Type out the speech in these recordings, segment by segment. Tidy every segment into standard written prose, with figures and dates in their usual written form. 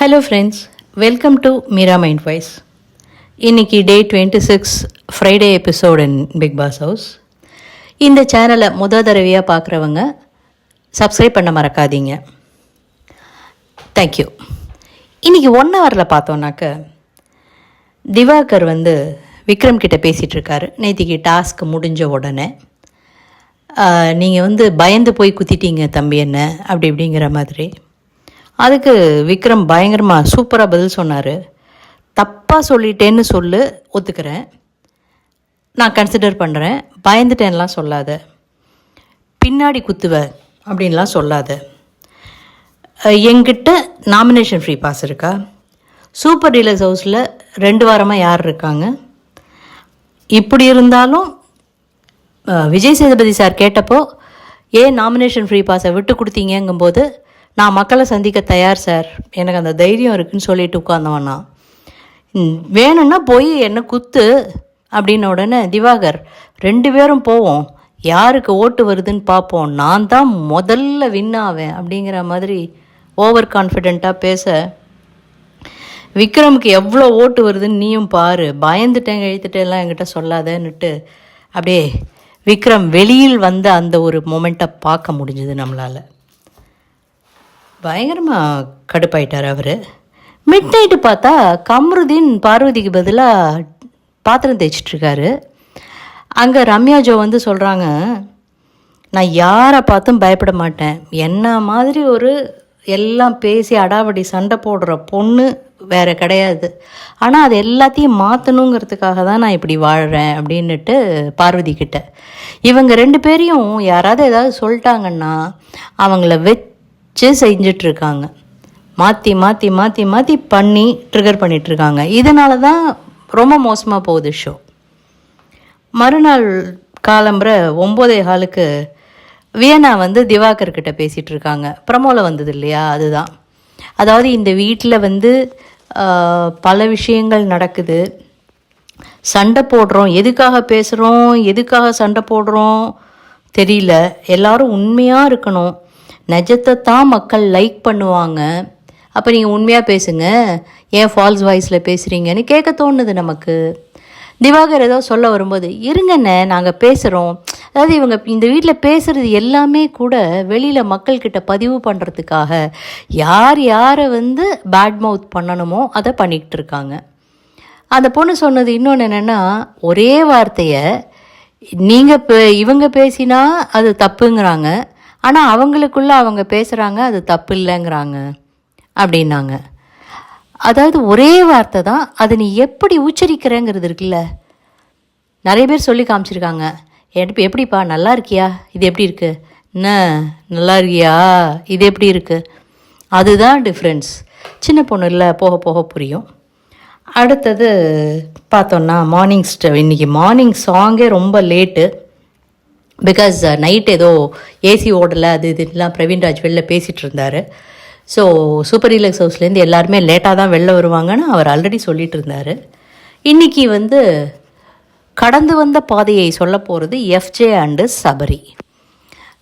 Hello friends, welcome to Meera mind voice. இன்றைக்கி day 26 Friday episode in Bigg Boss house. இந்த சேனலை தடவையாக பார்க்குறவங்க சப்ஸ்கிரைப் பண்ண மறக்காதீங்க. தேங்க்யூ. இன்றைக்கி 1 ஹவரில் பார்த்தோன்னாக்க திவாகர் விக்ரம் கிட்டே பேசிகிட்ருக்காரு. நேற்றுக்கு டாஸ்க் முடிஞ்ச உடனே நீங்கள் பயந்து போய் குத்திட்டீங்க தம்பி என்ன அப்படி இப்படிங்கிற மாதிரி. அதுக்கு விக்ரம் பயங்கரமாக சூப்பராக பதில் சொன்னார். தப்பாக சொல்லிட்டேன்னு ஒத்துக்கிறேன், நான் கன்சிடர் பண்ணுறேன். பயந்துட்டேன்லாம் சொல்லாத, பின்னாடி குத்துவ அப்படின்லாம் சொல்லாத. என்கிட்ட நாமினேஷன் ஃப்ரீ பாஸ் இருக்கா? சூப்பர் டீலக்ஸ் ஹவுஸில் 2 வாரமாக யார் இருக்காங்க? இப்படி இருந்தாலும் விஜய் சேதுபதி சார் கேட்டப்போ ஏன் நாமினேஷன் ஃப்ரீ பாஸை விட்டு கொடுத்தீங்கும்போது நான் மக்களை சந்திக்க தயார் சார், எனக்கு அந்த தைரியம் இருக்குதுன்னு சொல்லிட்டு உட்கார்ந்தவனா. வேணும்னா போய் என்ன குத்து அப்படின்ன உடனே திவாகர் 2 பேரும் போவோம், யாருக்கு ஓட்டு வருதுன்னு பார்ப்போம், நான் தான் முதல்ல வின் ஆவேன் அப்படிங்கிற மாதிரி ஓவர் கான்ஃபிடெண்ட்டாக பேச, விக்ரமுக்கு எவ்வளோ ஓட்டு வருதுன்னு நீயும் பாரு, பயந்துட்டேன் எழுத்துட்டேன்லாம் என்கிட்ட சொல்லாதேன்னுட்டு அப்படியே விக்ரம் வெளியில் வந்த அந்த ஒரு மொமெண்ட்டை பார்க்க முடிஞ்சுது நம்மளால். பயங்கரமாக கடுப்பாயிட்டார் அவர். மிட் நைட்டு பார்த்தா கம்ருதீன் பார்வதிக்கு பதிலாக பாத்திரம் தேய்ச்சிட்ருக்காரு. அங்கே ரம்யா ஜோ சொல்கிறாங்க, நான் யாரை பார்த்தும் பயப்பட மாட்டேன், என்ன மாதிரி ஒரு எல்லாம் பேசி அடாவடி சண்டை போடுற பொண்ணு வேறு கிடையாது, ஆனால் அது எல்லாத்தையும் மாற்றணுங்கிறதுக்காக தான் நான் இப்படி வாழ்கிறேன் அப்படின்னுட்டு பார்வதி கிட்ட. இவங்க 2 பேரையும் யாராவது ஏதாவது சொல்லிட்டாங்கன்னா அவங்கள செஞ்சிட்ருக்காங்க, மாற்றி மாற்றி மாற்றி மாற்றி பண்ணி ட்ரிகர் பண்ணிகிட்ருக்காங்க. இதனால தான் ரொம்ப மோசமாக போகுது ஷோ. மறுநாள் காலம்புற 9:15 வியனா திவாகர் கிட்ட பேசிகிட்டு இருக்காங்க. ப்ரமோவில் வந்தது இல்லையா, அதுதான். அதாவது இந்த வீட்டில் பல விஷயங்கள் நடக்குது, சண்டை போடுறோம், எதுக்காக பேசுகிறோம், எதுக்காக சண்டை போடுறோம் தெரியல, எல்லாரும் உண்மையாக இருக்கணும், நிஜத்தை தான் மக்கள் லைக் பண்ணுவாங்க, அப்போ நீங்கள் உண்மையாக பேசுங்க, ஏன் ஃபால்ஸ் வாய்ஸில் பேசுகிறீங்கன்னு கேட்க தோணுது நமக்கு. திவாகர் ஏதோ சொல்ல வரும்போது இருங்கண்ணே நாங்கள் பேசுகிறோம், அதாவது இவங்க இந்த வீட்டில் பேசுகிறது எல்லாமே கூட வெளியில் மக்கள்கிட்ட பதிவு பண்ணுறதுக்காக யார் யாரை பேட் மவுத் பண்ணணுமோ அதை பண்ணிக்கிட்டு இருக்காங்க. அந்த பொண்ணு சொன்னது இன்னொன்று என்னென்னா, ஒரே வார்த்தையை நீங்கள் இவங்க பேசினா அது தப்புங்கிறாங்க, ஆனால் அவங்களுக்குள்ளே அவங்க பேசுகிறாங்க அது தப்பு இல்லைங்கிறாங்க அப்படின்னாங்க. அதாவது ஒரே வார்த்தை தான், அது நீ எப்படி உச்சரிக்கிறேங்கிறது இருக்குல்ல. நிறைய பேர் சொல்லி காமிச்சிருக்காங்க, எப்படிப்பா நல்லா இருக்கியா, இது எப்படி இருக்குது, என்ன நல்லா இருக்கியா, இது எப்படி இருக்குது, அதுதான் டிஃப்ரென்ஸ். சின்ன பொண்ணு இல்லை, போக போக புரியும். அடுத்தது பார்த்தோன்னா இன்றைக்கி மார்னிங் சாங்கே ரொம்ப லேட்டு. பிகாஸ் நைட் ஏதோ ஏசி ஓடலை அது இதெல்லாம் பிரவீன்ராஜ் வெளில பேசிகிட்டு இருந்தார். ஸோ சூப்பர் டீலக்ஸ் ஹவுஸ்லேருந்து எல்லாருமே லேட்டாக தான் வெளில வருவாங்கன்னு அவர் ஆல்ரெடி சொல்லிகிட்டு இருந்தார். இன்றைக்கி கடந்து வந்த பாதையை சொல்ல போகிறது எஃப்ஜே அண்டு சபரி.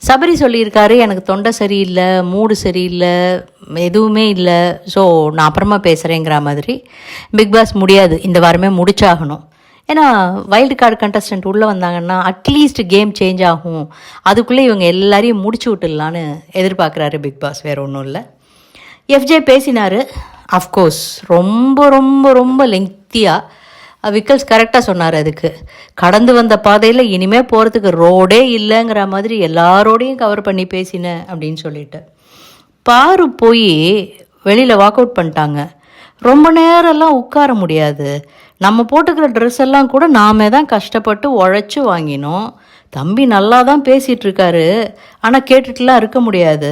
சபரி சொல்லியிருக்காரு, எனக்கு தொண்டை சரியில்லை, மூடு சரியில்லை, எதுவுமே இல்லை, ஸோ நான் அப்புறமா பேசுகிறேங்கிற மாதிரி. பிக் பாஸ் முடியாது, இந்த வாரமே முடிச்சாகணும். ஏன்னா வைல்டு கார்டு கண்டஸ்டன்ட் உள்ளே வந்தாங்கன்னா அட்லீஸ்ட் கேம் சேஞ்ச் ஆகும், அதுக்குள்ளே இவங்க எல்லாரையும் முடிச்சு விட்டுடலான்னு எதிர்பார்க்குறாரு பிக் பாஸ், வேறு ஒன்றும் இல்லை. எஃப்ஜே பேசினார், அஃப்கோர்ஸ் ரொம்ப ரொம்ப ரொம்ப லெங்க்தியாக. விக்கல்ஸ் கரெக்டாக சொன்னார், அதுக்கு கடந்து வந்த பாதையில் இனிமேல் போகிறதுக்கு ரோடே இல்லைங்கிற மாதிரி எல்லாரோடையும் கவர் பண்ணி பேசினேன் அப்படின்னு சொல்லிட்டு. பாரு போய் வெளியில் வாக் அவுட் பண்ணிட்டாங்க. ரொம்ப நேரம்லாம் உட்கார முடியாது, நம்ம போட்டுக்கிற ட்ரெஸ் எல்லாம் கூட நாமே தான் கஷ்டப்பட்டு உழைச்சி வாங்கினோம், தம்பி நல்லா தான் பேசிகிட்ருக்காரு, ஆனால் கேட்டுட்டுலாம் இருக்க முடியாது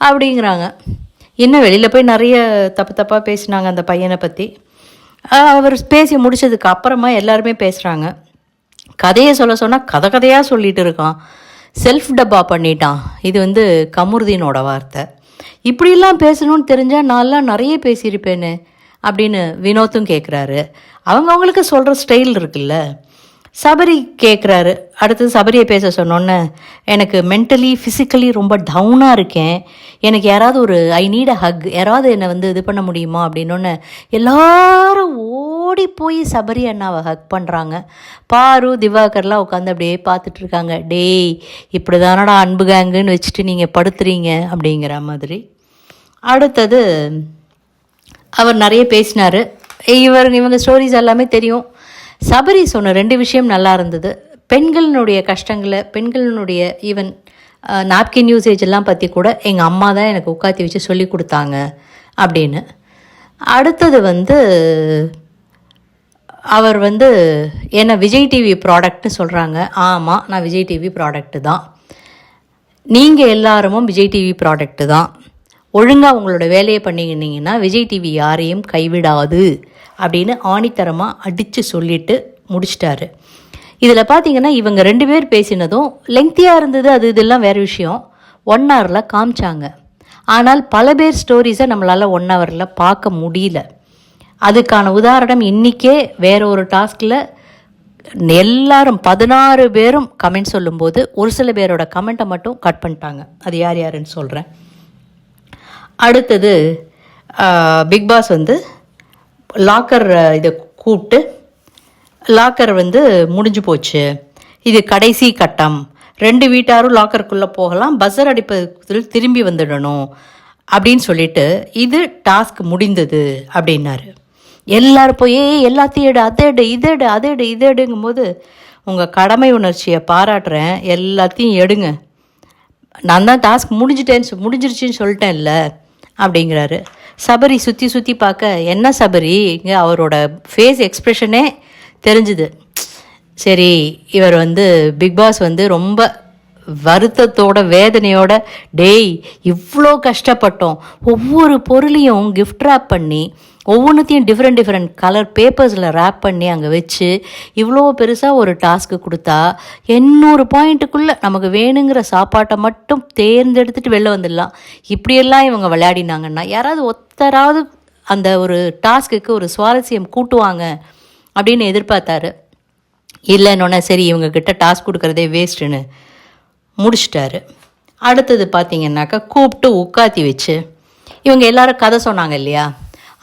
அப்படிங்கிறாங்க. இன்னும் வெளியில் போய் நிறைய தப்பாக பேசினாங்க அந்த பையனை பற்றி. அவர் பேசி முடித்ததுக்கு அப்புறமா எல்லாருமே பேசுகிறாங்க. கதையை சொன்னால் கதையாக சொல்லிகிட்டு இருக்கான், செல்ஃப் டப்பா பண்ணிட்டான். இது கமருதீனோட வார்த்தை. இப்படிலாம் பேசணும்னு தெரிஞ்சால் நான்லாம் நிறைய பேசியிருப்பேன்னு அப்படின்னு வினோத்தும் கேட்குறாரு. அவங்களுக்கு சொல்கிற ஸ்டைல் இருக்குல்ல. சபரி கேட்குறாரு. அடுத்தது சபரியை பேச சொன்னோன்னே, எனக்கு மென்டலி ஃபிசிக்கலி ரொம்ப டவுனாக இருக்கேன், எனக்கு யாராவது ஒரு ஐ நீட் அ ஹக், யாராவது என்னை வந்து இது பண்ண முடியுமா அப்படின்னோடனே எல்லாரும் ஓடி போய் சபரி அண்ணாவை ஹக் பண்ணுறாங்க. பாரு திவாகர்லாம் உட்காந்து அப்படியே பார்த்துட்ருக்காங்க. டேய், இப்படி தானடா அன்பு கேங்குன்னு வச்சுட்டு நீங்கள் படுத்துறீங்க அப்படிங்கிற மாதிரி. அடுத்தது அவர் நிறைய பேசினார். இவங்க ஸ்டோரிஸ் எல்லாமே தெரியும். சபரி சொன்ன 2 விஷயம் நல்லா இருந்தது. பெண்களினுடைய கஷ்டங்களை, பெண்களினுடைய ஈவன் நாப்கின் யூசேஜ் எல்லாம் பற்றி கூட எங்கள் அம்மா தான் எனக்கு உட்காத்தி வச்சு சொல்லி கொடுத்தாங்க அப்படின்னு. அடுத்தது வந்து அவர் வந்து என்ன விஜய் டிவி ப்ராடக்ட்னு சொல்கிறாங்க. ஆமாம், நான் விஜய் டிவி ப்ராடக்ட்டு தான். நீங்கள் எல்லாரும் விஜய் டிவி ப்ராடக்ட்டு தான். ஒழுங்காக உங்களோட வேலையை பண்ணிக்கினீங்கன்னா விஜய் டிவி யாரையும் கைவிடாது அப்படின்னு ஆணித்தரமாக அடித்து சொல்லிட்டு முடிச்சிட்டாரு. இதில் பார்த்தீங்கன்னா இவங்க 2 பேர் பேசினதும் லெங்க்தியாக இருந்தது. அது இதெல்லாம் வேறு விஷயம். 1 ஹவரில் காமிச்சாங்க. ஆனால் பல பேர் ஸ்டோரிஸை நம்மளால் 1 ஹவரில் பார்க்க முடியல. அதுக்கான உதாரணம் இன்றைக்கே வேற ஒரு டாஸ்கில் எல்லாரும் 16 பேரும் கமெண்ட் சொல்லும்போது ஒரு சில பேரோட கமெண்ட்டை மட்டும் கட் பண்ணிட்டாங்க. அது யார் யாருன்னு சொல்கிறேன். அடுத்தது பிக் பாஸ் வந்து லாக்கர் இதை கூப்பிட்டு, லாக்கர் வந்து முடிஞ்சு போச்சு, இது கடைசி கட்டம், 2 வீட்டாரும் லாக்கருக்குள்ளே போகலாம், பஸ்ஸர் அடிப்பதில் திரும்பி வந்துடணும் அப்படின்னு சொல்லிட்டு இது டாஸ்க் முடிந்தது அப்படின்னாரு. எல்லாரும் போய் எல்லாத்தையும் எடு, அதை எடு, இதை எடு, அதை எடு, இதை எடுங்கும்போது உங்கள் கடமை உணர்ச்சியை பாராட்டுறேன், எல்லாத்தையும் எடுங்க, நான் தான் டாஸ்க் முடிஞ்சிருச்சுன்னு சொல்லிட்டேன் இல்லை அப்படிங்கிறாரு. சபரி சுற்றி சுற்றி பார்க்க, என்ன சபரி, இங்கே அவரோட ஃபேஸ் எக்ஸ்ப்ரெஷனே தெரிஞ்சுது. சரி, இவர் வந்து பிக் பாஸ் வந்து ரொம்ப வருத்தத்தோட வேதனையோட, டேய் இவ்வளோ கஷ்டப்பட்டோம், ஒவ்வொரு பொருளையும் கிஃப்ட் ரேப் பண்ணி ஒவ்வொன்றுத்தையும் டிஃப்ரெண்ட் கலர் பேப்பர்ஸில் ரேப் பண்ணி அங்கே வச்சு இவ்வளோ பெருசாக ஒரு டாஸ்க்கு கொடுத்தா 800 பாயிண்ட்டுக்குள்ளே நமக்கு வேணுங்கிற சாப்பாட்டை மட்டும் தேர்ந்தெடுத்துட்டு வெளில வந்துடலாம். இப்படியெல்லாம் இவங்க விளையாடினாங்கன்னா யாராவது ஒருத்தராவது அந்த ஒரு டாஸ்க்குக்கு ஒரு சுவாரஸ்யம் கூட்டுவாங்க அப்படின்னு எதிர்பார்த்தாரு. இல்லைன்னொன்னே சரி இவங்கக்கிட்ட டாஸ்க் கொடுக்குறதே வேஸ்ட்டுன்னு முடிச்சிட்டாரு. அடுத்தது பார்த்திங்கன்னாக்கா கூப்பிட்டு உட்காத்தி வச்சு இவங்க எல்லாரும் கதை சொன்னாங்க இல்லையா,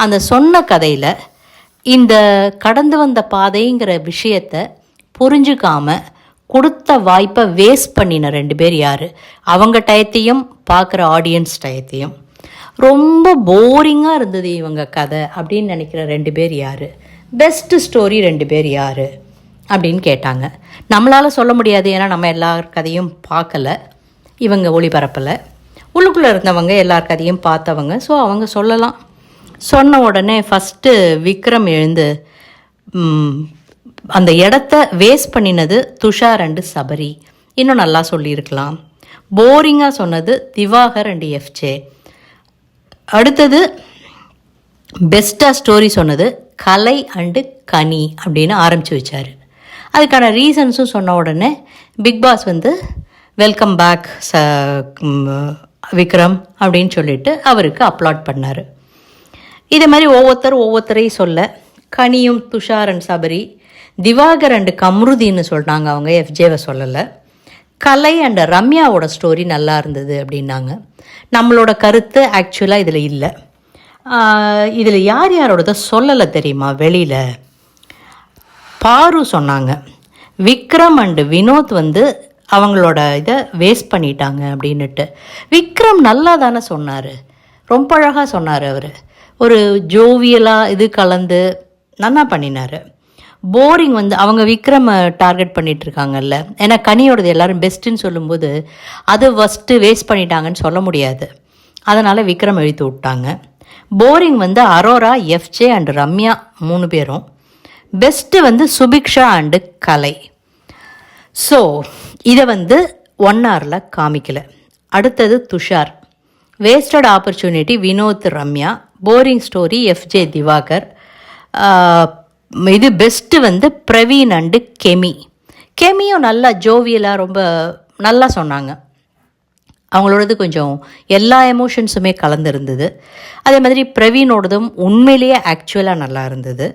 அந்த சொன்ன கதையில் இந்த கடந்து வந்த பாதைங்கிற விஷயத்தை புரிஞ்சுக்காம கொடுத்த வாய்ப்பை வேஸ்ட் பண்ணின 2 பேர் யார், அவங்க டயத்தையும் பார்க்குற ஆடியன்ஸ் டயத்தையும். ரொம்ப போரிங்காக இருந்தது இவங்க கதை அப்படின்னு நினைக்கிற 2 பேர் யார், பெஸ்ட்டு ஸ்டோரி 2 பேர் யார் அப்படின்னு கேட்டாங்க. நம்மளால் சொல்ல முடியாது, ஏன்னா நம்ம எல்லார் கதையும் பார்க்கலை, இவங்க ஒளிபரப்பலை. உள்ளுக்குள்ளே இருந்தவங்க எல்லார் கதையும் பார்த்தவங்க, ஸோ அவங்க சொல்லலாம். சொன்ன உடனே ஃபஸ்ட்டு விக்ரம் எழுந்து அந்த இடத்த வேஸ்ட் பண்ணினது துஷார் அண்டு சபரி, இன்னும் நல்லா சொல்லியிருக்கலாம். போரிங்காக சொன்னது திவாகர் அண்டு எஃப்ஜே. அடுத்தது பெஸ்ட்டாக ஸ்டோரி சொன்னது கலை அண்டு கனி அப்படின்னு ஆரம்பித்து வச்சார். அதுக்கான ரீசன்ஸும் சொன்ன உடனே பிக் பாஸ் வந்து வெல்கம் பேக் விக்ரம் அப்படின்னு சொல்லிட்டு அவருக்கு அப்லாட் பண்ணார். இதே மாதிரி ஒவ்வொருத்தரையும் சொல்ல, கனியும் துஷார் அண்ட் சபரி, திவாகர் அண்டு கம்ருதின்னு சொல்லிட்டாங்க, அவங்க எஃப்ஜேவை சொல்லலை. கலை அண்ட் ரம்யாவோட ஸ்டோரி நல்லா இருந்தது அப்படின்னாங்க. நம்மளோட கருத்து ஆக்சுவலாக இதில் இல்லை. இதில் யார் யாரோடத சொல்லலை தெரியுமா, வெளியில் பாரு சொன்னாங்க, விக்ரம் அண்டு வினோத் வந்து அவங்களோட இதை வேஸ்ட் பண்ணிட்டாங்க அப்படின்னுட்டு. விக்ரம் நல்லா தானே சொன்னார், ரொம்ப அழகாக சொன்னார். அவர் ஒரு ஜோவியலாக இது கலந்து நல்லா பண்ணினார். போரிங் வந்து அவங்க விக்ரம் டார்கெட் பண்ணிகிட்ருக்காங்கல்ல, ஏன்னா கனியோடது எல்லோரும் பெஸ்ட்டுன்னு சொல்லும்போது அது ஃபஸ்ட்டு வேஸ்ட் பண்ணிட்டாங்கன்னு சொல்ல முடியாது, அதனால் விக்ரம் எழுத்து விட்டாங்க. போரிங் வந்து அரோரா, எஃப்ஜே அண்டு ரம்யா 3 பேரும். பெஸ்ட்டு வந்து சுபிக்ஷா அண்டு கலை. ஸோ இதை வந்து 1 ஹவரில் காமிக்கலை. அடுத்தது Tushar, wasted opportunity Vinoth Ramya, boring story FJ Divakar. இது பெஸ்ட்டு வந்து பிரவீன் அண்டு கெமியும் நல்லா ஜோவியலாக ரொம்ப நல்லா சொன்னாங்க. அவங்களோடது கொஞ்சம் எல்லா எமோஷன்ஸுமே கலந்துருந்தது. அதே மாதிரி பிரவீனோடதும் உண்மையிலேயே ஆக்சுவலாக நல்லா இருந்தது.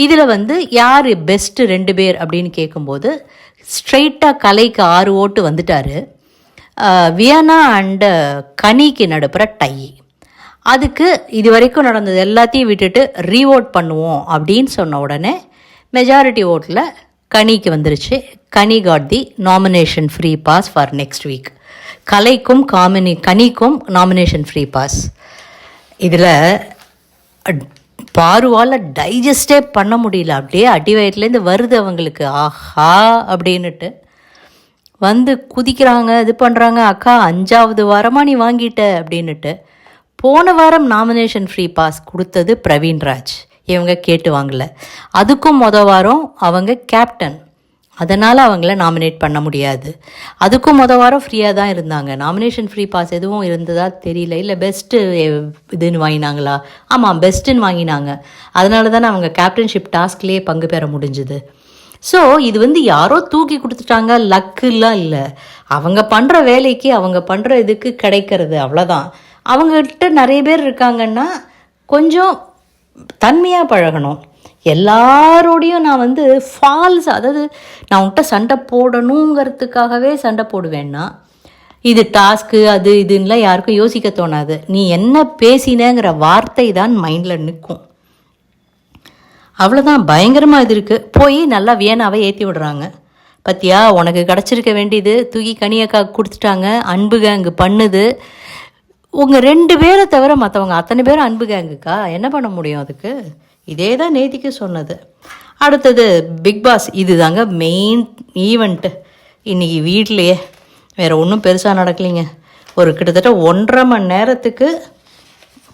இதில் வந்து யார் பெஸ்ட்டு 2 பேர் அப்படின்னு கேட்கும்போது ஸ்ட்ரெயிட்டாக கலைக்கு 6 ஓட்டு வந்துட்டார். வியனா அண்டு கனிக்கு நடுப்புற டை. அதுக்கு இது வரைக்கும் நடந்தது எல்லாத்தையும் விட்டுட்டு ரீவோட் பண்ணுவோம் அப்படின்னு சொன்ன உடனே மெஜாரிட்டி ஓட்டில் கனிக்கு வந்துருச்சு. Kani got the nomination free pass for next week. கலைக்கும் கனிக்கும் நாமினேஷன் ஃப்ரீ பாஸ். இதில் பாருவால் டைஜஸ்டே பண்ண முடியல. அப்படியே அடி வயிற்றுலேருந்து வருது அவங்களுக்கு. ஆஹா அப்படின்னுட்டு வந்து குதிக்கிறாங்க, இது பண்ணுறாங்க. அக்கா 5வது வாரமாக நீ வாங்கிட்ட அப்படின்னுட்டு. போன வாரம் நாமினேஷன் ஃப்ரீ பாஸ் கொடுத்தது பிரவீன்ராஜ். இவங்க கேட்டு வாங்கல. அதுக்கும் வாரம் அவங்க கேப்டன், அதனால் அவங்கள நாமினேட் பண்ண முடியாது. அதுக்கும் வாரம் ஃப்ரீயாக தான் இருந்தாங்க. நாமினேஷன் ஃப்ரீ பாஸ் எதுவும் இருந்ததா தெரியல. இல்லை பெஸ்ட்டு இதுன்னு வாங்கினாங்களா? ஆமாம், பெஸ்ட்டுன்னு வாங்கினாங்க. அதனால தானே அவங்க கேப்டன்ஷிப் டாஸ்க்லேயே பங்கு பெற முடிஞ்சுது. ஸோ இது வந்து யாரோ தூக்கி கொடுத்துட்டாங்க, லக்குலாம் இல்லை. அவங்க பண்ணுற வேலைக்கு அவங்க பண்ணுற இதுக்கு கிடைக்கிறது, அவ்வளோதான். அவங்ககிட்ட நிறைய பேர் இருக்காங்கன்னா கொஞ்சம் தன்மையாக பழகணும். எல்லாரோடையும் நான் வந்து ஃபால்ஸ், அதாவது நான் உன்கிட்ட சண்டை போடணுங்கிறதுக்காகவே சண்டை போடுவேன்னா, இது டாஸ்க்கு அது இதுன்னெலாம் யாருக்கும் யோசிக்க தோணாது. நீ என்ன பேசினேங்கிற வார்த்தை தான் மைண்டில் நிற்கும். அவ்வளோதான். பயங்கரமாக இது இருக்குது. போய் நல்லா வியனாவை ஏற்றி விடுறாங்க. பத்தியா, உனக்கு கிடச்சிருக்க வேண்டியது தூக்கி கனியக்கா கொடுத்துட்டாங்க. அன்பு கேங்கு பண்ணுது. உங்கள் 2 பேரை தவிர மற்றவங்க அத்தனை பேரும் அன்பு கேங்குக்கா. என்ன பண்ண முடியும் அதுக்கு? இதே தான் நேத்திக்கு சொன்னது. அடுத்தது பிக் பாஸ். இது தாங்க மெயின் ஈவெண்ட்டு இன்றைக்கி. வீட்லையே வேறு ஒன்றும் பெருசாக நடக்கலைங்க. ஒரு கிட்டத்தட்ட 1.5 மணி நேரத்துக்கு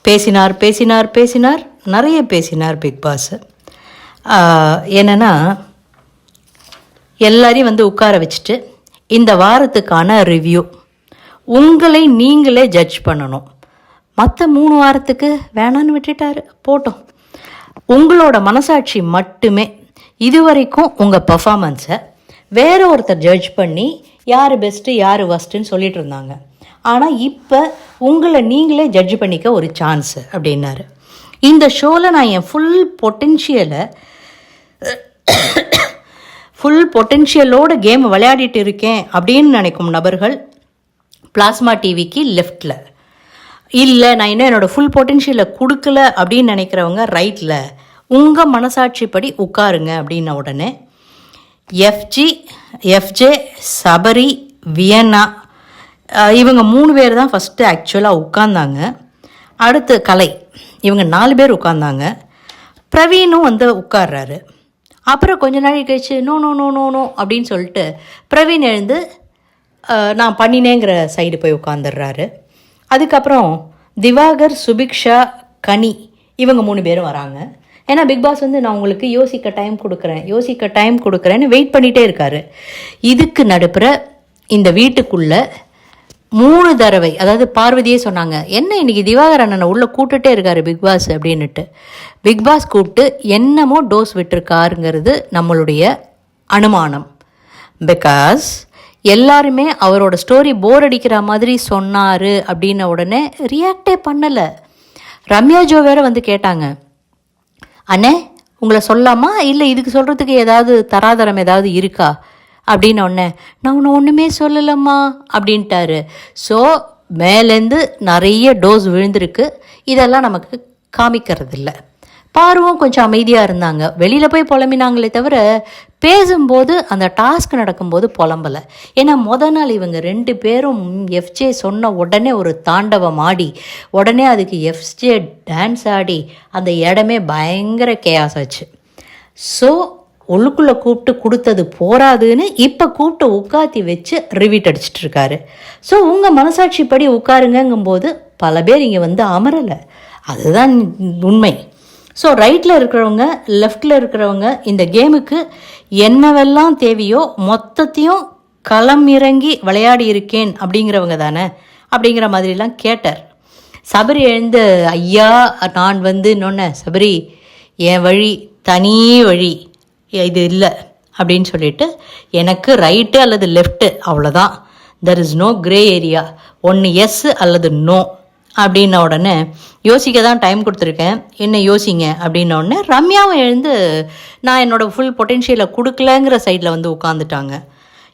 பேசினார், நிறைய பேசினார் பிக் பாஸ். என்னென்னா, எல்லாரையும் வந்து உட்கார வச்சுட்டு இந்த வாரத்துக்கான ரிவ்யூ உங்களை நீங்களே ஜட்ஜ் பண்ணணும். மற்ற 3 வாரத்துக்கு வேணான்னு விட்டுட்டார், போட்டோம். உங்களோட மனசாட்சி மட்டுமே இதுவரைக்கும் உங்கள் பர்ஃபாமன்ஸை வேற ஒருத்தர் ஜட்ஜ் பண்ணி யார் பெஸ்ட்டு யார் வஸ்ட்டுன்னு சொல்லிட்டு இருந்தாங்க. ஆனால் இப்போ உங்களை நீங்களே ஜட்ஜ் பண்ணிக்க ஒரு சான்ஸு அப்படின்னாரு. இந்த ஷோவில் நான் என் ஃபுல் பொட்டென்ஷியலோட கேம் விளையாடிட்டு இருக்கேன் அப்படின்னு நினைக்கும் நபர்கள் பிளாஸ்மா டிவிக்கு லெஃப்டில், இல்லை நான் இன்னும் என்னோடய ஃபுல் பொட்டென்ஷியலை கொடுக்கல அப்படின்னு நினைக்கிறவங்க ரைட்டில். உங்கள் மனசாட்சிப்படி உட்காருங்க அப்படின்ன உடனே எஃப்ஜே, சபரி, வியன்னா இவங்க 3 பேர் தான் ஃபஸ்ட்டு ஆக்சுவலாக உட்கார்ந்தாங்க. அடுத்து கலை, இவங்க 4 பேர் உட்கார்ந்தாங்க. பிரவீனும் வந்து உட்கார்றாரு. அப்புறம் கொஞ்ச நாள் கழிச்சு no no no no no அப்படின்னு சொல்லிட்டு பிரவீன் எழுந்து நான் பண்ணினேங்கிற சைடு போய் உட்காந்துடுறாரு. அதுக்கப்புறம் திவாகர், சுபிக்ஷா, கனி இவங்க 3 பேரும் வராங்க. ஏன்னா பிக் பாஸ் வந்து நான் உங்களுக்கு யோசிக்க டைம் கொடுக்குறேன்னு வெயிட் பண்ணிகிட்டே இருக்காரு. இதுக்கு நடுப்புற இந்த வீட்டுக்குள்ளே 3 தடவை, அதாவது பார்வதியே சொன்னாங்க, என்ன இன்னைக்கு திவாகர் அண்ணனை உள்ளே கூப்பிட்டுட்டே இருக்காரு பிக் பாஸ் அப்படின்னுட்டு. பிக் பாஸ் கூப்பிட்டு என்னமோ டோஸ் விட்டுருக்காருங்கிறது நம்மளுடைய அனுமானம். பிகாஸ் எல்லாருமே அவரோட ஸ்டோரி போர் அடிக்கிற மாதிரி சொன்னார் அப்படின்ன உடனே ரியாக்டே பண்ணலை. ரம்யா ஜோ வேற வந்து கேட்டாங்க, அண்ணே உங்களை சொல்லாமா, இல்லை இதுக்கு சொல்கிறதுக்கு ஏதாவது தராதரம் ஏதாவது இருக்கா அப்படின்னு. ஒன்று நான் ஒன்று ஒன்றுமே சொல்லலம்மா அப்படின்ட்டாரு. ஸோ மேலேருந்து நிறைய டோஸ் விழுந்திருக்கு. இதெல்லாம் நமக்கு காமிக்கிறது இல்லை. பார்வும் கொஞ்சம் அமைதியாக இருந்தாங்க. வெளியில் போய் புலம்பினாங்களே தவிர பேசும்போது அந்த டாஸ்க் நடக்கும்போது புலம்பலை. ஏன்னா நாள் இவங்க 2 பேரும் எஃப்ஜே சொன்ன உடனே ஒரு தாண்டவம் ஆடி, உடனே அதுக்கு எஃப்ஜே டான்ஸ் ஆடி அந்த இடமே பயங்கர கேயாஸ் ஆச்சு. ஸோ உள்ளுக்குள்ளே கூப்பிட்டு கொடுத்தது போராதுன்னு இப்போ கூப்பிட்டு உட்காத்தி வச்சு ரிவீட் அடிச்சிட்ருக்காரு. ஸோ உங்கள் மனசாட்சிப்படி உட்காருங்கும்போது பல பேர் இங்கே வந்து அமரலை. அதுதான் உண்மை. ஸோ ரைட்டில் இருக்கிறவங்க, லெஃப்டில் இருக்கிறவங்க இந்த கேமுக்கு என்னவெல்லாம் தேவையோ மொத்தத்தையும் களம் இறங்கி விளையாடி இருக்கேன் அப்படிங்கிறவங்க தானே அப்படிங்கிற மாதிரிலாம் கேட்டார். சபரி எழுந்து, ஐயா நான் வந்து இன்னொன்று சபரி என் வழி தனி வழி இது இல்லை அப்படின்னு சொல்லிட்டு, எனக்கு ரைட்டு அல்லது லெஃப்ட்டு அவ்வளோதான், there is no grey area, ஒன்று எஸ் அல்லது நோ அப்படின்ன உடனே யோசிக்க தான் டைம் கொடுத்துருக்கேன், என்ன யோசிங்க அப்படின்ன உடனே ரம்யாவும் எழுந்து நான் என்னோடய ஃபுல் பொட்டென்ஷியலை கொடுக்கலங்கிற சைடில் வந்து உட்காந்துட்டாங்க.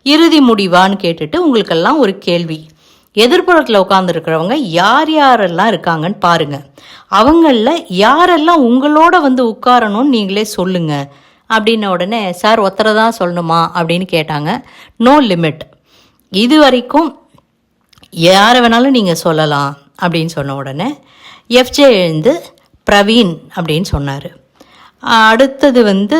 இறுதி முடிவான்னு கேட்டுட்டு உங்களுக்கெல்லாம் ஒரு கேள்வி, எதிர்ப்புறத்தில் உட்காந்துருக்கிறவங்க யார் யாரெல்லாம் இருக்காங்கன்னு பாருங்கள், அவங்களில் யாரெல்லாம் உங்களோட வந்து உட்காரணும்னு நீங்களே சொல்லுங்கள் அப்படின்ன உடனே சார் ஒருத்தரை தான் சொல்லணுமா அப்படின்னு கேட்டாங்க. நோ லிமிட், இது வரைக்கும் யாரை வேணாலும் நீங்கள் சொல்லலாம் அப்படின்னு சொன்ன உடனே எஃப்ஜே எழுந்து பிரவீன் அப்படின்னு சொன்னார். அடுத்தது வந்து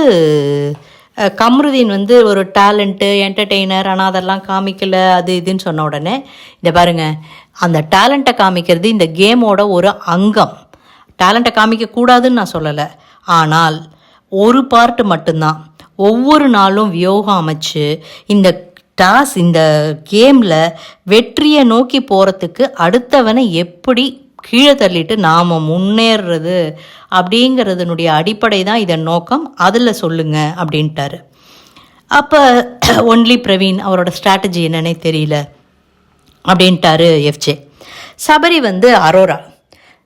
கம்ருதீன் வந்து ஒரு டேலண்ட்டு என்டர்டெய்னர், ஆனால் அதெல்லாம் காமிக்கலை அது இதுன்னு சொன்ன உடனே இதை பாருங்கள், அந்த டேலண்ட்டை காமிக்கிறது இந்த கேமோட ஒரு அங்கம். டேலண்ட்டை காமிக்கக்கூடாதுன்னு நான் சொல்லலை, ஆனால் ஒரு பார்ட்டு மட்டும்தான். ஒவ்வொரு நாளும் வியோகம் அமைச்சு இந்த கேமில் வெற்றியை நோக்கி போகிறதுக்கு அடுத்தவனை எப்படி கீழே தள்ளிட்டு நாம் முன்னேறுறது அப்படிங்கிறதுனுடைய அடிப்படை தான் இதன் நோக்கம், அதில் சொல்லுங்க அப்படின்ட்டாரு. அப்போ ஒன்லி பிரவீன் அவரோட ஸ்ட்ராட்டஜி என்னன்னே தெரியல அப்படின்ட்டாரு எஃப்ஜே. சபரி வந்து அரோரா,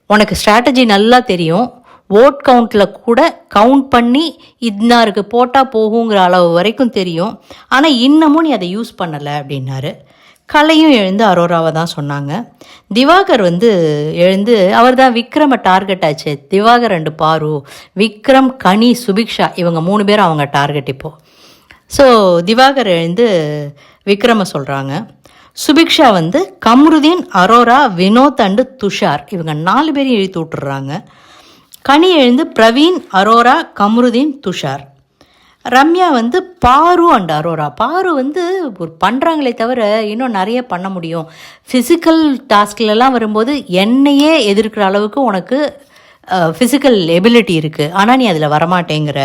உனக்கு ஸ்ட்ராட்டஜி நல்லா தெரியும், ஓட் கவுண்டில் கூட கவுண்ட் பண்ணி இன்னாருக்கு போட்டால் போகுங்கிற அளவு வரைக்கும் தெரியும், ஆனால் இன்னமும் நீ அதை யூஸ் பண்ணலை அப்படின்னாரு. கலையும் எழுந்து அரோராவை தான் சொன்னாங்க. திவாகர் வந்து எழுந்து அவர் தான் விக்ரமை டார்கெட் ஆச்சு. திவாகர் அண்டு பாரு, விக்ரம், கனி, சுபிக்ஷா இவங்க 3 பேரும் அவங்க டார்கெட் இப்போது. ஸோ திவாகர் எழுந்து விக்ரமை சொல்கிறாங்க. சுபிக்ஷா வந்து கம்ருதீன், அரோரா, வினோத் அண்டு துஷார் இவங்க 4 பேரையும் இழுத்து விட்டுறாங்க. கனி எழுந்து பிரவீன், அரோரா, கம்ருதீன், துஷார். ரம்யா வந்து பாரு அண்ட் அரோரா. பாரு வந்து ஒரு பண்ணுறாங்களே தவிர இன்னும் நிறைய பண்ண முடியும், ஃபிசிக்கல் டாஸ்க்லலாம் வரும்போது என்னையே எதிர்க்கிற அளவுக்கு உனக்கு ஃபிசிக்கல் எபிலிட்டி இருக்குது, ஆனால் நீ அதில் வரமாட்டேங்கிற.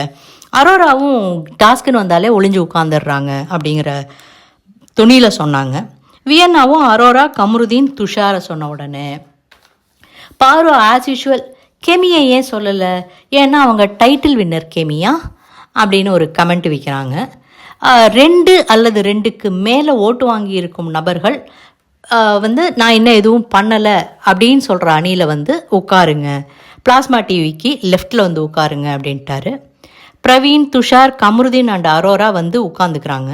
அரோராவும் டாஸ்க்குன்னு வந்தாலே ஒளிஞ்சு உட்காந்துடுறாங்க அப்படிங்கிற துணியில் சொன்னாங்க. வியன்னாவும் அரோரா, கம்ருதீன், துஷாரை சொன்ன உடனே பாரு ஆஸ் யூஷுவல் கெமியை ஏன் சொல்லலை, ஏன்னா அவங்க டைட்டில் வின்னர் கெமியா அப்படின்னு ஒரு கமெண்ட் வைக்கிறாங்க. 2 அல்லது 2க்கு மேலே ஓட்டு வாங்கி இருக்கும் நபர்கள் வந்து நான் இன்னும் எதுவும் பண்ணலை அப்படின்னு சொல்கிற அணியில் வந்து உட்காருங்க, பிளாஸ்மா டிவிக்கு லெஃப்டில் வந்து உட்காருங்க அப்படின்ட்டாரு. பிரவீன், துஷார், கம்ருதீன் அண்ட் அரோரா வந்து உட்காந்துக்கிறாங்க.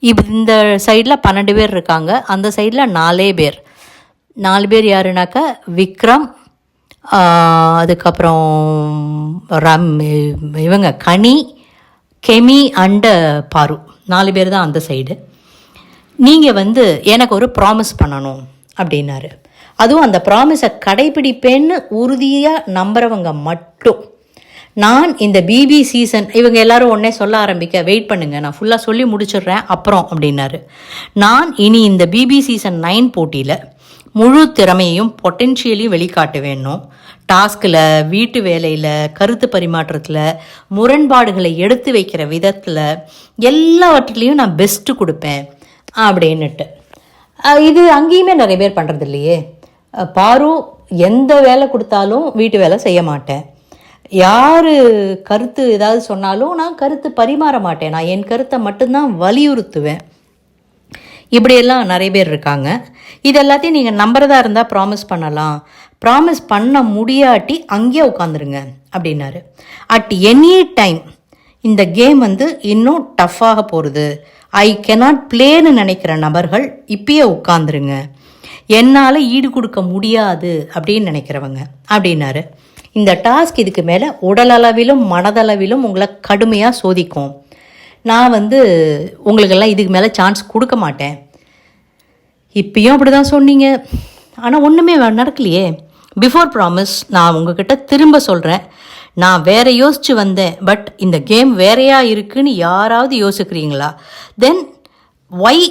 இந்த சைடில் 12 பேர் இருக்காங்க, அந்த சைடில் 4 பேர். 4 பேர் யாருனாக்கா விக்ரம், அதுக்கப்புறம் இவங்க கனி, கெமி அண்டு பாரு, 4 பேர் தான் அந்த சைடு. நீங்கள் வந்து எனக்கு ஒரு ப்ராமிஸ் பண்ணணும் அப்படின்னாரு. அதுவும் அந்த ப்ராமிஸை கடைப்பிடிப்பேன்னு உறுதியாக நம்புறவங்க மட்டும். நான் இந்த பிபி சீசன் இவங்க எல்லாரும் உடனே சொல்ல ஆரம்பிக்க வெயிட் பண்ணுங்கள், நான் ஃபுல்லாக சொல்லி முடிச்சிடுறேன் அப்புறம் அப்படின்னாரு. நான் இனி இந்த பிபி சீசன் 9 போட்டியில் முழு திறமையையும் பொட்டென்ஷியலையும் வெளிக்காட்ட வேணும். டாஸ்கில், வீட்டு வேலையில், கருத்து பரிமாற்றத்தில், முரண்பாடுகளை எடுத்து வைக்கிற விதத்தில் எல்லாவற்றிலையும் நான் பெஸ்ட்டு கொடுப்பேன் அப்படின்னுட்டு. இது அங்கேயுமே நிறைய பேர் பண்ணுறது இல்லையே. பாரு எந்த வேலை கொடுத்தாலும் வீட்டு வேலை செய்ய மாட்டேன், யார் கருத்து ஏதாவது சொன்னாலும் நான் கருத்து பரிமாற மாட்டேன், நான் என் கருத்தை மட்டும்தான் வலியுறுத்துவேன். இப்படியெல்லாம் நிறைய பேர் இருக்காங்க. இது எல்லாத்தையும் நீங்கள் நம்புறதா இருந்தால் ப்ராமிஸ் பண்ணலாம், ப்ராமிஸ் பண்ண முடியாட்டி அங்கேயே உட்காந்துருங்க அப்படின்னாரு. அட் எனி டைம் இந்த கேம் வந்து இன்னும் டஃப்பாக போகிறது, ஐ கெனாட் பிளேன்னு நினைக்கிற நபர்கள் இப்பயே உட்காந்துருங்க, என்னால் ஈடு கொடுக்க முடியாது அப்படின்னு நினைக்கிறவங்க அப்படின்னாரு. இந்த டாஸ்க் இதுக்கு மேலே உடலளவிலும் மனதளவிலும் உங்களை கடுமையாக சோதிக்கும். நான் வந்து உங்களுக்கெல்லாம் இதுக்கு மேலே சான்ஸ் கொடுக்க மாட்டேன். இப்பயும் அப்படி தான் சொன்னீங்க, ஆனால் ஒன்றுமே நடக்கலையே. பிஃபோர் ப்ராமிஸ் நான் உங்ககிட்ட திரும்ப சொல்கிறேன், நான் வேறு யோசித்து வந்தேன், பட் இந்த கேம் வேறையாக இருக்குன்னு யாராவது யோசிக்கிறீங்களா? தென் ஒய்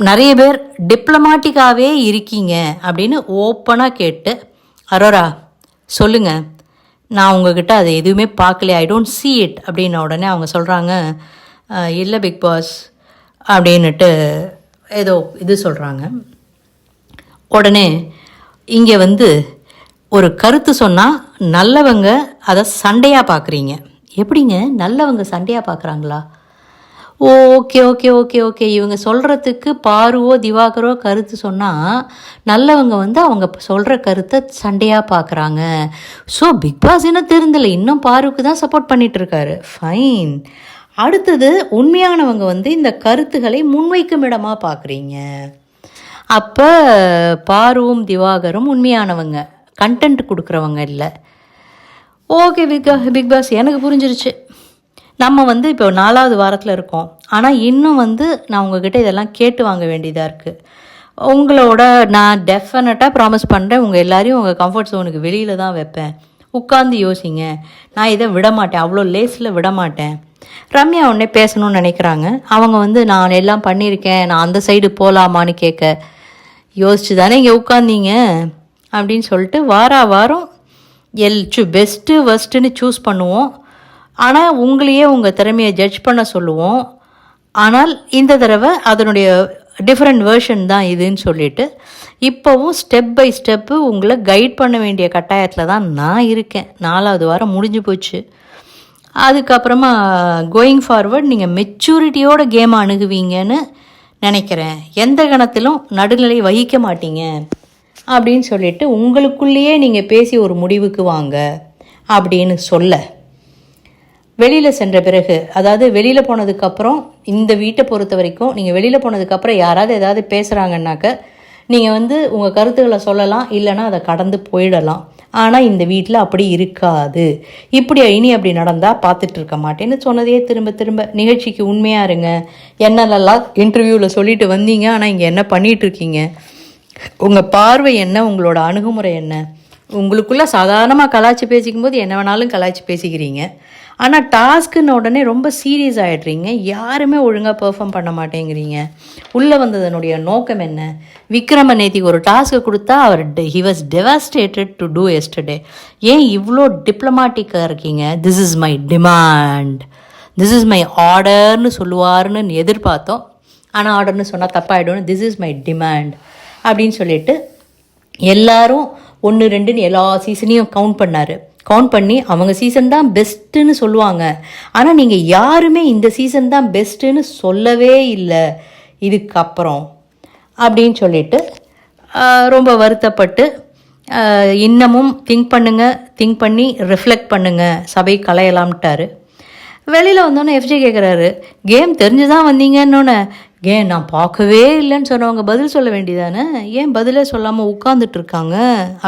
நிறைய பேர் டிப்ளமாட்டிக்காகவே இருக்கீங்க அப்படின்னு ஓப்பனாக கேட்டு, அரோரா சொல்லுங்கள், நான் உங்ககிட்ட அதை எதுவுமே பார்க்கல, ஐ டோன்ட் see it அப்படின்ன உடனே அவங்க சொல்கிறாங்க, இல்லை பிக் பாஸ் அப்படின்னுட்டு ஏதோ இது சொல்கிறாங்க. உடனே இங்கே வந்து ஒரு கருத்து சொன்னால் நல்லவங்க அதை சண்டையாக பார்க்குறீங்க. எப்படிங்க நல்லவங்க சண்டையாக பார்க்குறாங்களா? ஓகே ஓகே ஓகே ஓகே இவங்க சொல்கிறதுக்கு பாருவோ திவாகரோ கருத்து சொன்னால் நல்லவங்க வந்து அவங்க சொல்கிற கருத்தை சண்டையாக பார்க்குறாங்க. ஸோ பிக் பாஸ் என்ன தெரிந்தல, இன்னும் பாருவுக்கு தான் சப்போர்ட் பண்ணிகிட்ருக்காரு. ஃபைன். அடுத்தது உண்மையானவங்க வந்து இந்த கருத்துக்களை முன்வைக்கும் இடமாக பார்க்குறீங்க. அப்போ பாருவும் திவாகரும் உண்மையானவங்க, கண்டென்ட் கொடுக்குறவங்க இல்லை. ஓகே பிக் பாஸ் எனக்கு புரிஞ்சிருச்சு. நம்ம வந்து இப்போ 4வது வாரத்தில் இருக்கோம். ஆனால் இன்னும் வந்து நான் உங்ககிட்ட இதெல்லாம் கேட்டு வாங்க வேண்டியதாக இருக்குது. உங்களோட நான் டெஃபினட்டாக ப்ராமிஸ் பண்ணுறேன், உங்கள் எல்லாரையும் உங்கள் கம்ஃபர்ட் ஜோனுக்கு வெளியில் தான் வைப்பேன். உட்காந்து யோசிங்க. நான் இதை விட மாட்டேன், அவ்வளோ லேஸில் விட மாட்டேன். ரம்யா உடனே பேசணும்னு நினைக்கிறாங்க. அவங்க வந்து நான் எல்லாம் பண்ணியிருக்கேன், நான் அந்த சைடு போகலாமான்னு கேட்க யோசிச்சு தானே இங்கே உட்காந்தீங்க அப்படின்னு சொல்லிட்டு வாரம் பெஸ்ட்டு ஃபஸ்ட்டுன்னு சூஸ் பண்ணுவோம். ஆனால் உங்களையே உங்கள் திறமையை ஜட்ஜ் பண்ண சொல்லுவோம். ஆனால் இந்த தடவை அதனுடைய டிஃப்ரெண்ட் வேர்ஷன் தான் இதுன்னு சொல்லிட்டு இப்போவும் ஸ்டெப் பை ஸ்டெப்பு உங்களை கைட் பண்ண வேண்டிய கட்டாயத்தில் தான் நான் இருக்கேன். 4வது வாரம் முடிஞ்சு போச்சு. அதுக்கப்புறமா கோயிங் ஃபார்வர்ட் நீங்கள் மெச்சூரிட்டியோட கேமை அணுகுவீங்கன்னு நினைக்கிறேன். எந்த கணத்திலும் நடுநிலை வகிக்க மாட்டீங்க அப்படின்னு சொல்லிட்டு உங்களுக்குள்ளேயே நீங்கள் பேசி ஒரு முடிவுக்கு வாங்க அப்படின்னு சொல்ல, வெளியில் சென்ற பிறகு, அதாவது வெளியில் போனதுக்கப்புறம் இந்த வீட்டை பொறுத்த வரைக்கும் நீங்கள் வெளியில் போனதுக்கப்புறம் யாராவது ஏதாவது பேசுகிறாங்கன்னாக்க நீங்கள் வந்து உங்கள் கருத்துக்களை சொல்லலாம், இல்லைனா அதை கடந்து போயிடலாம். ஆனால் இந்த வீட்டில் அப்படி இருக்காது. இனி அப்படி நடந்தால் பார்த்துட்டு இருக்க மாட்டேன்னு சொன்னதையே திரும்ப நிகழ்ச்சிக்கு உண்மையாக இருங்க. என்னெல்லாம் இன்டர்வியூவில் சொல்லிட்டு வந்தீங்க, ஆனால் இங்கே என்ன பண்ணிகிட்ருக்கீங்க, உங்கள் பார்வை என்ன, உங்களோட அணுகுமுறை என்ன. உங்களுக்குள்ளே சாதாரணமாக கலாய்ச்சி பேசிக்கும்போது என்ன வேணாலும் கலாய்ச்சி பேசிக்கிறீங்க. ஆனால் டாஸ்க்குன்னு உடனே ரொம்ப சீரியஸ் ஆகிடுறீங்க. யாருமே ஒழுங்காக பெர்ஃபார்ம் பண்ண மாட்டேங்கிறீங்க. உள்ளே வந்ததனுடைய நோக்கம் என்ன? விக்ரம நேத்திக்கு ஒரு டாஸ்க்கு கொடுத்தா he was devastated to do yesterday. ஏன் இவ்வளோ டிப்ளமாட்டிக்காக இருக்கீங்க? This is my demand, this is my ஆர்டர்னு சொல்லுவார்னு எதிர்பார்த்தோம். ஆனால் ஆர்டர்னு சொன்னால் தப்பாகிடும்னு திஸ் இஸ் மை டிமாண்ட் அப்படின்னு சொல்லிட்டு எல்லாரும் 1, 2ன்னு எல்லா சீசனையும் கவுண்ட் பண்ணி அவங்க சீசன் தான் பெஸ்ட்டுன்னு சொல்லுவாங்க. ஆனால் நீங்கள் யாருமே இந்த சீசன் தான் பெஸ்ட்டுன்னு சொல்லவே இல்லை இதுக்கப்புறம் அப்படின்னு சொல்லிட்டு ரொம்ப வருத்தப்பட்டு இன்னமும் திங்க் பண்ணி ரிஃப்ளெக்ட் பண்ணுங்கள், சபை கலையலாம்ட்டாரு. வெளியில் வந்தோன்னே எஃப்ஜே கேட்குறாரு, கேம் தெரிஞ்சு தான் வந்தீங்கன்னொன்னே ஏன் நான் பார்க்கவே இல்லைன்னு சொன்னவங்க பதில் சொல்ல வேண்டியதானே, ஏன் பதிலே சொல்லாமல் உட்காந்துட்ருக்காங்க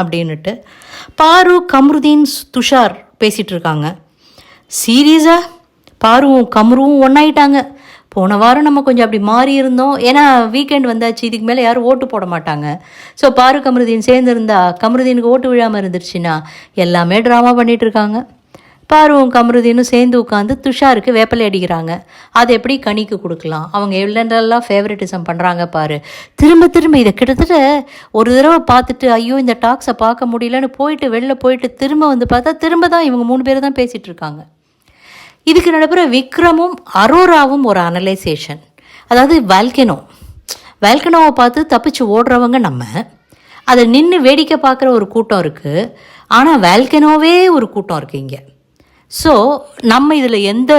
அப்படின்னுட்டு பாரு, கம்ருதீன், துஷார் பேசிகிட்டு இருக்காங்க. சீரியஸாக பாருவும் கம்ருவும் ஒன்றாயிட்டாங்க. போன வாரம் நம்ம கொஞ்சம் அப்படி மாறி இருந்தோம், ஏன்னா வீக்கெண்ட் வந்தாச்சு, இதுக்கு மேலே யாரும் ஓட்டு போட மாட்டாங்க. ஸோ பாரு கம்ருதீன் சேர்ந்துருந்தா கம்ருதீனுக்கு ஓட்டு விழாமல் இருந்துருச்சுன்னா எல்லாமே ட்ராமா பண்ணிகிட்டு இருக்காங்க. பாருவும் கம்ருதீனும் சேர்ந்து உட்காந்து துஷாருக்கு வேப்பலை அடிக்கிறாங்க. அது எப்படி கனிக்கு கொடுக்கலாம், அவங்க எவ்வளோலாம் ஃபேவரட்டிசம் பண்ணுறாங்க பாரு. திரும்ப இதை கிட்டத்தட்ட ஒரு தடவை பார்த்துட்டு ஐயோ இந்த டாக்ஸை பார்க்க முடியலன்னு வெளில போயிட்டு திரும்ப வந்து பார்த்தா திரும்ப தான் இவங்க 3 பேர் தான் பேசிகிட்டு இருக்காங்க. இதுக்கு நடுப்புற விக்ரமும் அரோராவும் ஒரு அனலைசேஷன், அதாவது வேல்கனோவை பார்த்து தப்பிச்சு ஓடுறவங்க நம்ம, அதை நின்று வேடிக்கை பார்க்குற ஒரு கூட்டம் இருக்குது. ஆனால் வேல்கனோவே ஒரு கூட்டம் இருக்குது இங்கே. ஸோ நம்ம இதில் எந்த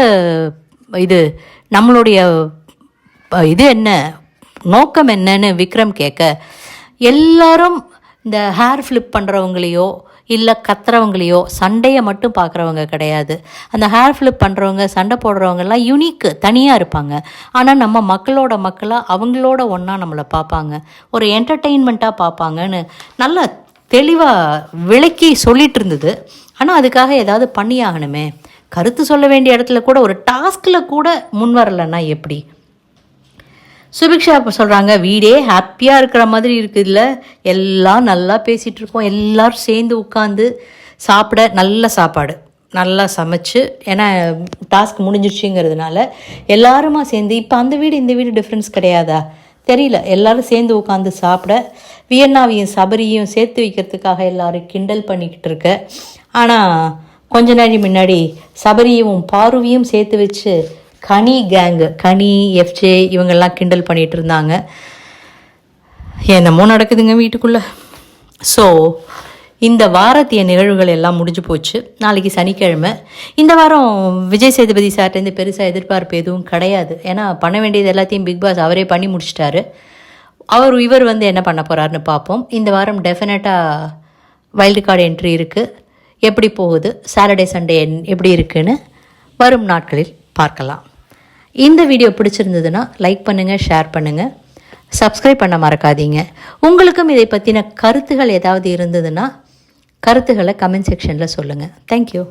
நம்மளுடைய இது என்ன, நோக்கம் என்னன்னு விக்ரம் கேட்க, எல்லாரும் இந்த ஹேர் ஃப்ளிப் பண்ணுறவங்களையோ இல்லை கத்துறவங்களையோ சண்டையை மட்டும் பார்க்குறவங்க கிடையாது. அந்த ஹேர் ஃப்ளிப் பண்ணுறவங்க சண்டை போடுறவங்கெல்லாம் யூனிக்கு தனியாக இருப்பாங்க. ஆனால் நம்ம மக்களாக அவங்களோட ஒன்றா நம்மளை பார்ப்பாங்க, ஒரு என்டர்டெயின்மெண்ட்டாக பார்ப்பாங்கன்னு நல்லா தெளிவாக விளக்கி சொல்லிகிட்டு இருந்தது. ஆனால் அதுக்காக ஏதாவது பண்ணியாகணுமே, கருத்து சொல்ல வேண்டிய இடத்துல கூட ஒரு டாஸ்கில் கூட முன் வரலைன்னா எப்படி? சுபிக்ஷா இப்போ சொல்கிறாங்க, வீடே ஹாப்பியாக இருக்கிற மாதிரி இருக்குதுல்ல, எல்லாம் நல்லா பேசிகிட்டு இருக்கோம், எல்லோரும் சேர்ந்து உட்காந்து சாப்பிட, நல்ல சாப்பாடு நல்லா சமைச்சு, ஏன்னா டாஸ்க் முடிஞ்சிருச்சுங்கிறதுனால எல்லாருமா சேர்ந்து. இப்போ அந்த வீடு இந்த வீடு டிஃப்ரென்ஸ் கிடையாதா தெரியல, எல்லோரும் சேர்ந்து உட்காந்து சாப்பிட, வியன்னாவையும் சபரியும் சேர்த்து வைக்கிறதுக்காக எல்லோரும் கிண்டல் பண்ணிக்கிட்டு இருக்க. ஆனால் கொஞ்ச நாள் முன்னாடி சபரியும் பாருவியும் சேர்த்து வச்சு கனி எஃப்ஜே இவங்கெல்லாம் கிண்டல் பண்ணிகிட்டு இருந்தாங்க. என்னமோ நடக்குதுங்க வீட்டுக்குள்ளே. ஸோ இந்த வாரத்திய நிகழ்வுகள் எல்லாம் முடிஞ்சு போச்சு. நாளைக்கு சனிக்கிழமை. இந்த வாரம் விஜய் சேதுபதி சார்ட்டேருந்து பெருசாக எதிர்பார்ப்பு எதுவும் கிடையாது. ஏன்னா பண்ண வேண்டியது எல்லாத்தையும் பிக் பாஸ் அவரே பண்ணி முடிச்சிட்டாரு. இவர் வந்து என்ன பண்ண போகிறாருன்னு பார்ப்போம். இந்த வாரம் டெஃபினட்டாக வைல்டு கார்டு என்ட்ரி இருக்குது. எப்படி போகுது, சாட்டர்டே சண்டே எப்படி இருக்குன்னு வரும் நாட்களில் பார்க்கலாம். இந்த வீடியோ பிடிச்சிருந்ததுன்னா லைக் பண்ணுங்கள், ஷேர் பண்ணுங்கள், சப்ஸ்கிரைப் பண்ண மறக்காதீங்க. உங்களுக்கும் இதை பற்றின கருத்துகள் ஏதாவது இருந்ததுன்னா கருத்துக்களை கமெண்ட் செக்ஷனில் சொல்லுங்கள். தேங்க்யூ.